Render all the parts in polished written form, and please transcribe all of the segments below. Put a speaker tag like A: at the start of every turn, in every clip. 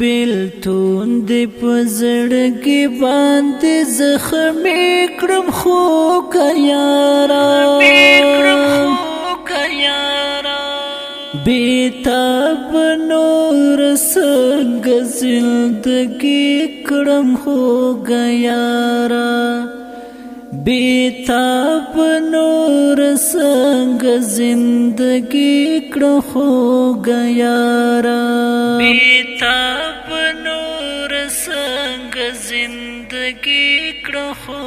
A: بیلتون دی پزړګي باندې زخمي کړم خو کا یارا بیتاب نور څنګه زندګي کړم خو کا یارا بیتاب نور څنګه زندګي کړم خو کا یارا بیتاب نور څنګه زندګي کړم خو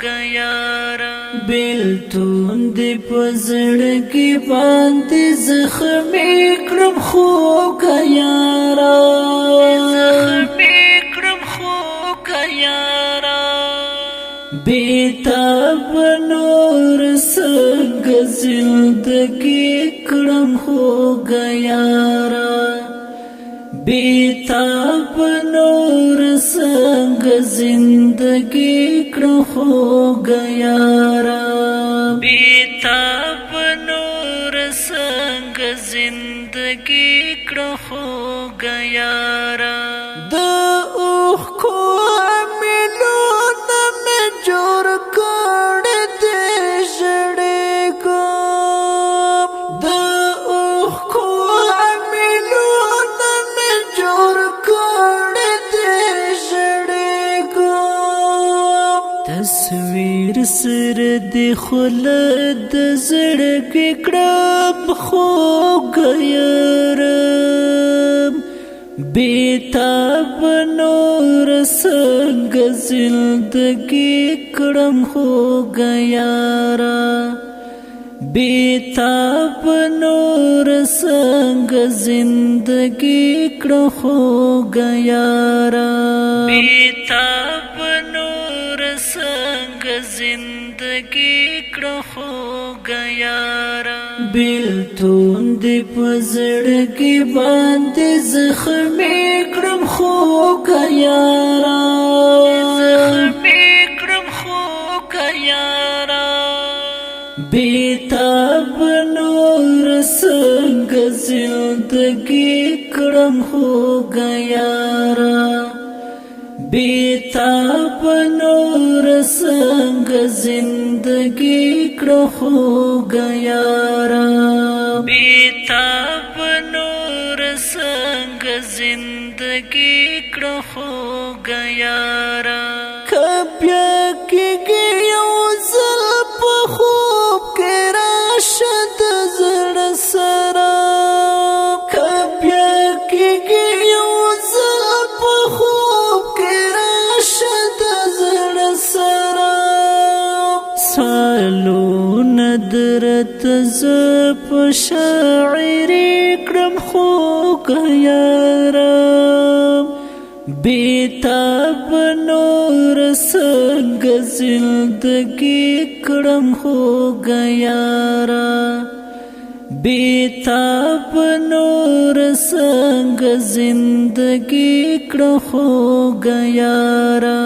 A: کا یارا بیلتون دی پزړګي باندې زخمي کړم خو کا یارا زخمي کړم خو کا یارا بیتاب نور څنګه زندګي کړم خو کا یارا بیتاب نور څنګه زندګي کړم خو کا یارا بیتاب نور څنګه زندګي کړم خو کا یارا د اوخ کو ملونه مې جوړ کړ دې ژړې کوم د اوخ کو ملونه مې جوړ کړ دې ژړې کوم تصویر سر دې خلد زړګي کړم خو غيرم بیتاب نور څنګه زندګي کړم خو غيارا بیتاب نور څنګه زندګي کړم خو غيارا بیتاب نور څنګه زندګي کړم خو غيارا بیلتون دی پزړګي باندې زخمي کړم خو کا یارا زخمي کړم خو کا یارا بیتاب نور څنګه زندګي کړم خو کا یارا بیتاب نور څنګه زندګي کړم خو کا یارا بیتاب نور څنګه زندګي کړم خو کا یارا کبیا کېږي یو ځل په خوب کې راشه د زړه سره کبیا کېږي یو ځل په خوب کې راشه د زړه سره سالونه درته زه په شاعري کړم خو کا یارا بیتاب نور څنګه زندګي کړم خو کا یارا بیتاب نور څنګه زندګي کړم خو کا یارا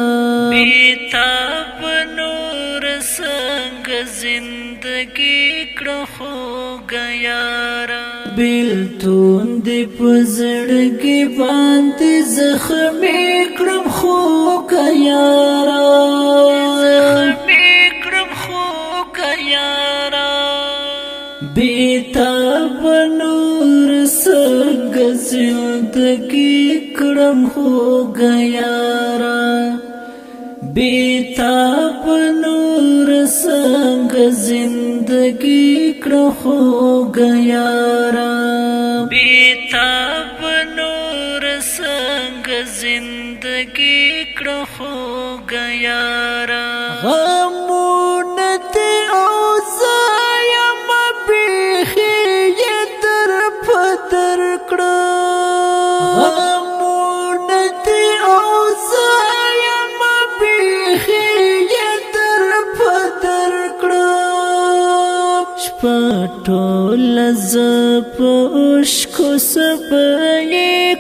A: بیتاب نور څنګه زندګي کړم خو کا یارا بیلتون دی پزړګي باندې زخمي کړم خو کا یارا زخمي کړم خو کا یارا بیتاب نور څنګه زندګي کړم خو کا یارا بیتاب نور څنګه زندګي کړم خو کا یارا بیتاب نور څنګه زندګي کړم خو کا یارا غمونه دې او زایم بیخي یې در په در کړم غمونه دې او زایم بیخي یې در په در کړم شپه ټوله زه په اوښکو سبا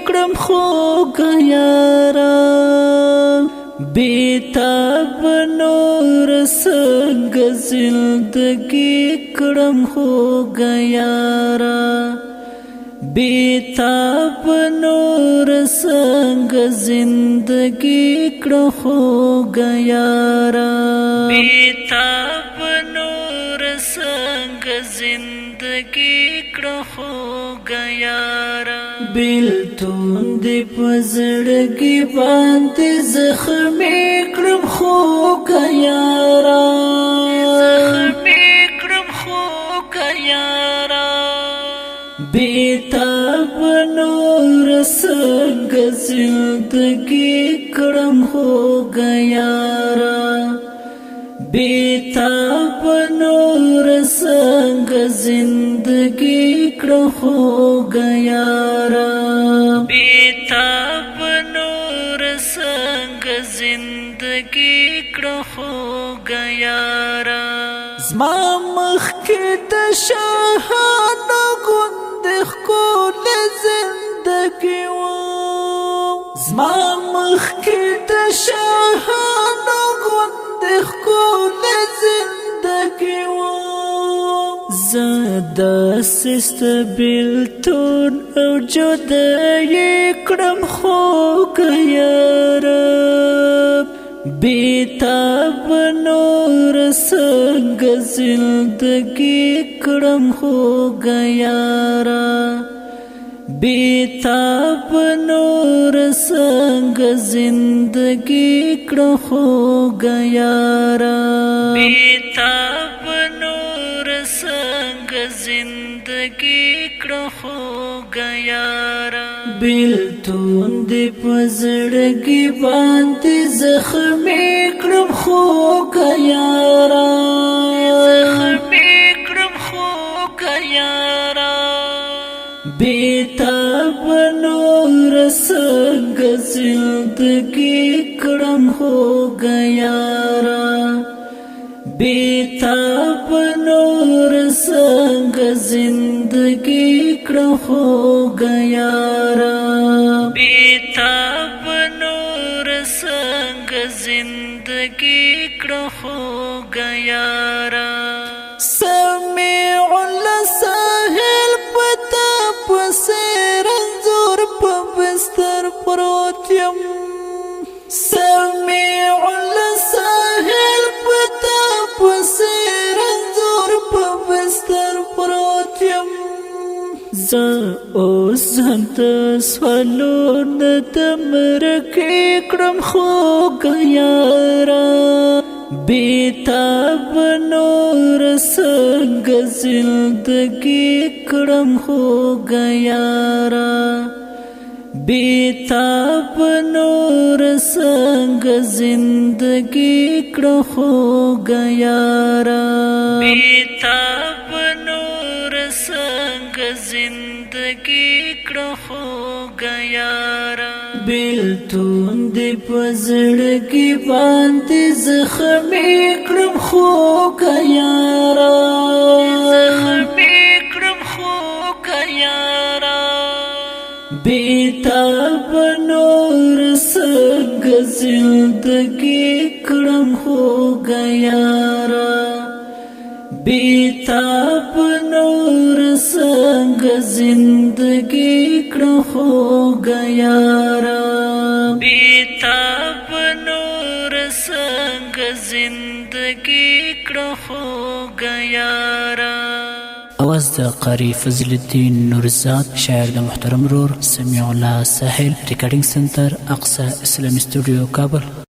A: کړم خو کا یارا بیتاب نور څنګه زندګي کړم خو کا یارا بیتاب نور سنگ زندگی کړه خوږه یاره بیتاب نور سنگ زندگی کړه خوږه یاره بیلتون دې په زړګي باندې زخمي کړم خوږه یاره زخمي کړم خوږه یاره بیتاب نور سنگ زندگی کړم خوږه یاره بیتاب نور سنگ زندگی کړه خوږه یاره بیتاب نور سنگ زندگی کړه خوږه یاره زما مخکې د شاهانو غوندې ښکلې زندګي وه زما مخکې د شاهانو غوندې ښکلې زندګي وه زه داسې ستا بېلتون او جدایي کړم خوږه یاره بیتاب نور سنگ زندگی کړم خوږه یاره بیتاب نور سنگ زندگی کړه خوږه یاره بیتاب نور سنگ زندگی کړه خوږه یاره بیلتون دې په زړګي باندې زخمي کړم خوږه یاره زخمي کړم خوږه یاره بیتاب نور سنگ زندگی کړم خوږه یاره بیتاب نور سنگ زندگی کړه خوږه یاره بیتاب نور سنگ زندگی کړه خوږه یاره سمیع الساحل پتا پسې رنځور په بستر پروت یم سمیع الساحل پتا پسې رنځور په بستر پروت یم زه اوس هم د سوالونه د مرګې کړم خوږه یاره بیتاب نور سنگ زندگی کړم خوږه یاره بیتاب نور سنگ زندگی کړه خوږه یاره بیتاب نور سنگ زندگی کړه خوږه یاره بیلتون دې په زړګي باندې زخمي کړم خوږه یاره زخمي کړم خوږه یاره بیتاب نور سنگ زندگی کړم خوږه یاره بیتاب نور سنگ زندگی کړه خوږه یاره بیتاب نور سنگ زندگی کړه خوږه یاره
B: आवाज د قاری فضل الدین نورزاد شاعر د محترم رور سمیع الله ساحل ریکارډینګ سنټر اقصی اسلامي سټوډیو کابل